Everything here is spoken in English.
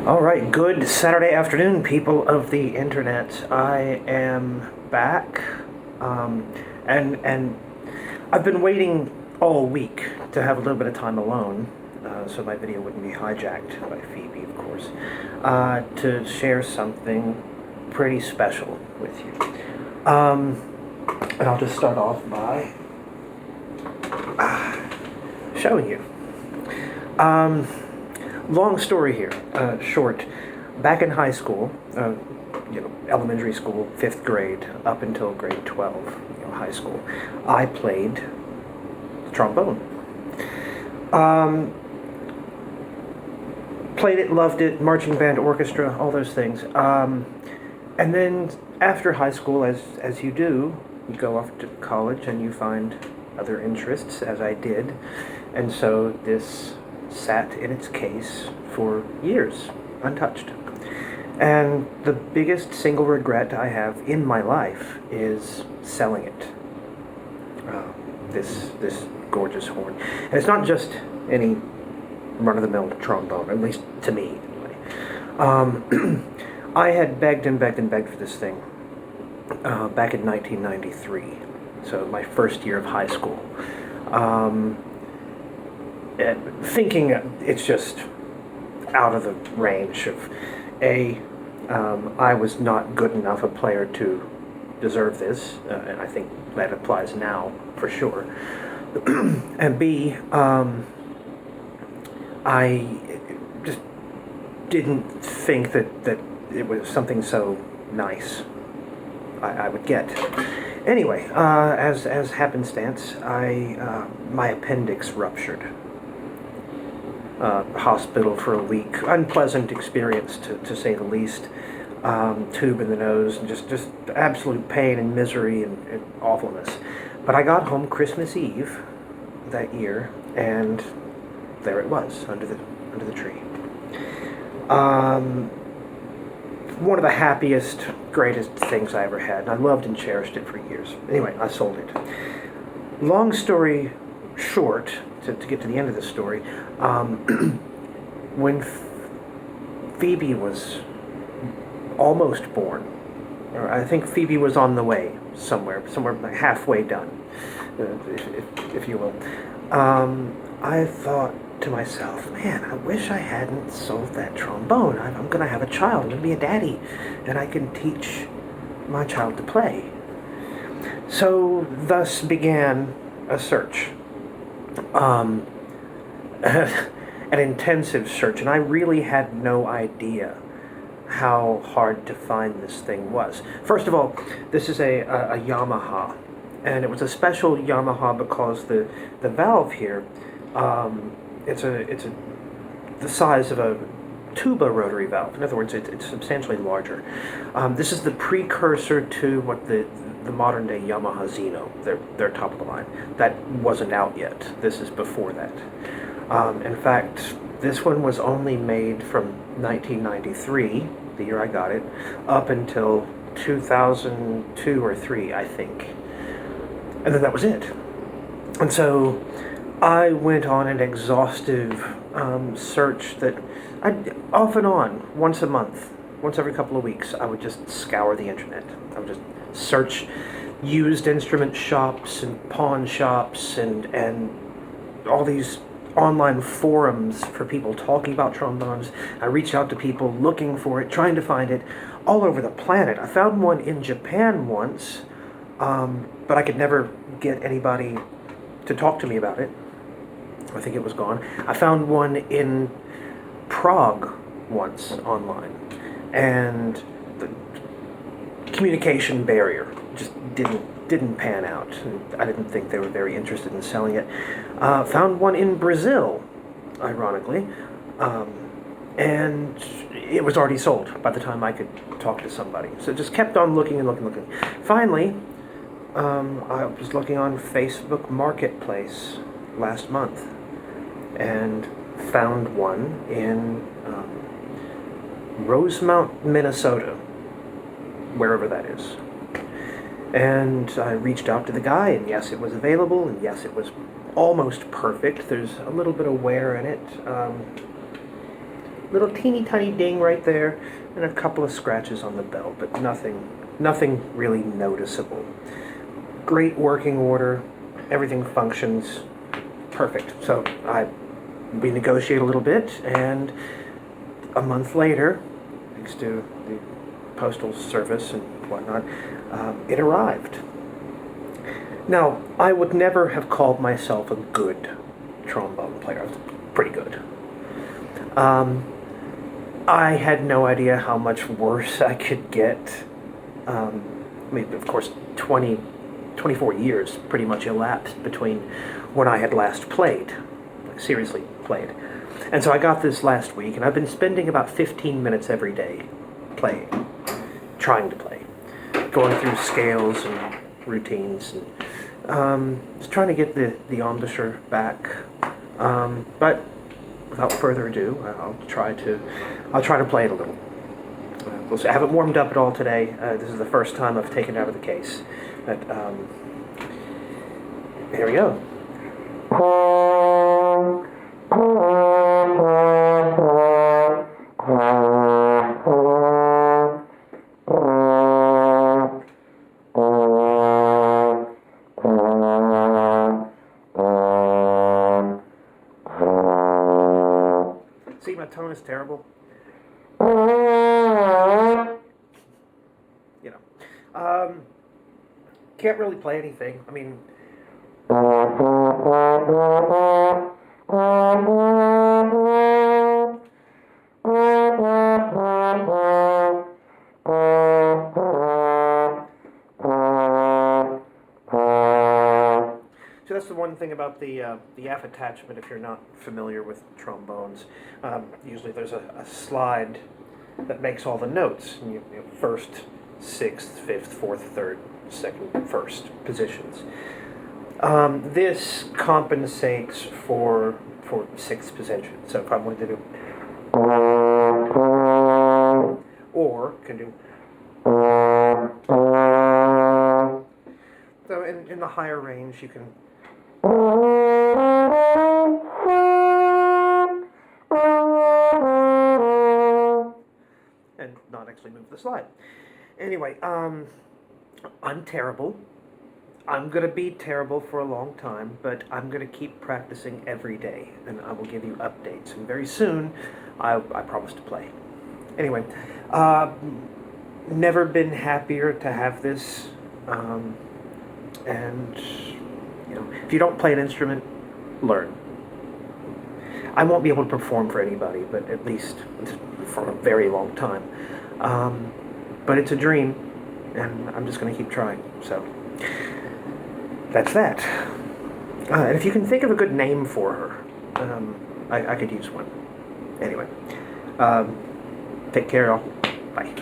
All right, good Saturday afternoon, people of the internet. I am back, um, and I've been waiting all week to have a little bit of time alone, so my video wouldn't be hijacked by Phoebe, of course, to share something pretty special with you. And I'll just start off by showing you. Long story here, short. Back in high school, elementary school, 5th grade, up until grade 12, high school, I played trombone. Played it, loved it, marching band, orchestra, all those things. And then after high school, as you do, you go off to college and you find other interests, as I did. And so this sat in its case for years, untouched. And the biggest single regret I have in my life is selling it. This gorgeous horn. And it's not just any run-of-the-mill trombone, at least to me, anyway. I had begged and begged and begged for this thing back in 1993, so my first year of high school. Thinking it's just out of the range of I was not good enough a player to deserve this, and I think that applies now for sure. And B, I just didn't think that it was something so nice I would get. Anyway, as happenstance, my appendix ruptured. Hospital for a week. Unpleasant experience, to say the least. Tube in the nose, and just absolute pain and misery and awfulness. But I got home Christmas Eve that year, and there it was, under the tree. One of the happiest, greatest things I ever had. And I loved and cherished it for years. Anyway, I sold it. Long story short, to get to the end of the story, when Phoebe was almost born, or I think Phoebe was on the way somewhere like halfway done, if you will, I thought to myself, man, I wish I hadn't sold that trombone. I'm going to have a child. I'm going to be a daddy, and I can teach my child to play. So thus began a search. An intensive search, and I really had no idea how hard to find this thing was. First of all, this is a Yamaha, and it was a special Yamaha because the valve here, it's the size of a tuba rotary valve. In other words, it's substantially larger. This is the precursor to what the modern day Yamaha Zeno, they're top of the line. That wasn't out yet. This is before that. In fact, this one was only made from 1993, the year I got it, up until 2002 or 3, I think. And then that was it. And so I went on an exhaustive search that I'd off and on, once a month, once every couple of weeks, I would just scour the internet. I would just search used instrument shops and pawn shops and all these online forums for people talking about trombones. I reached out to people looking for it, trying to find it all over the planet. I found one in Japan once, but I could never get anybody to talk to me about it. I think it was gone. I found one in Prague once online, and the communication barrier just didn't pan out. I didn't think they were very interested in selling it. Found one in Brazil, ironically, and it was already sold by the time I could talk to somebody. So just kept on looking and looking. Finally, I was looking on Facebook Marketplace last month and found one in Rosemount, Minnesota, wherever that is. And I reached out to the guy, and yes, it was available, and yes, it was almost perfect. There's a little bit of wear in it. little teeny tiny ding right there, and a couple of scratches on the bell, but nothing really noticeable. Great working order, everything functions perfect. So we negotiate a little bit, and a month later, thanks to the postal service and whatnot, it arrived. Now, I would never have called myself a good trombone player. I was pretty good. I had no idea how much worse I could get. I mean, of course, 24 years pretty much elapsed between when I had last played, like seriously played. And so I got this last week, and I've been spending about 15 minutes every day playing, trying to play, going through scales and routines, and just trying to get the embouchure back. But without further ado, I'll try to play it a little. We'll see. I haven't warmed up at all today. This is the first time I've taken it out of the case. But here we go. See, my tone is terrible. You know, can't really play anything. I mean, so that's the one thing about the F attachment. If you're not familiar with trombones, usually there's a slide that makes all the notes. And you know, first, sixth, fifth, fourth, third, second, first positions. This compensates for sixth position. So if I wanted to do, or can do. So in the higher range, you can. And not actually move the slide. Anyway, I'm terrible. I'm going to be terrible for a long time, but I'm going to keep practicing every day, and I will give you updates. And very soon, I promise to play. Anyway, never been happier to have this. And, you know, if you don't play an instrument, learn. I won't be able to perform for anybody, but at least for a very long time. But it's a dream, and I'm just going to keep trying. So that's that. And if you can think of a good name for her, I could use one. Anyway, take care, y'all. Bye.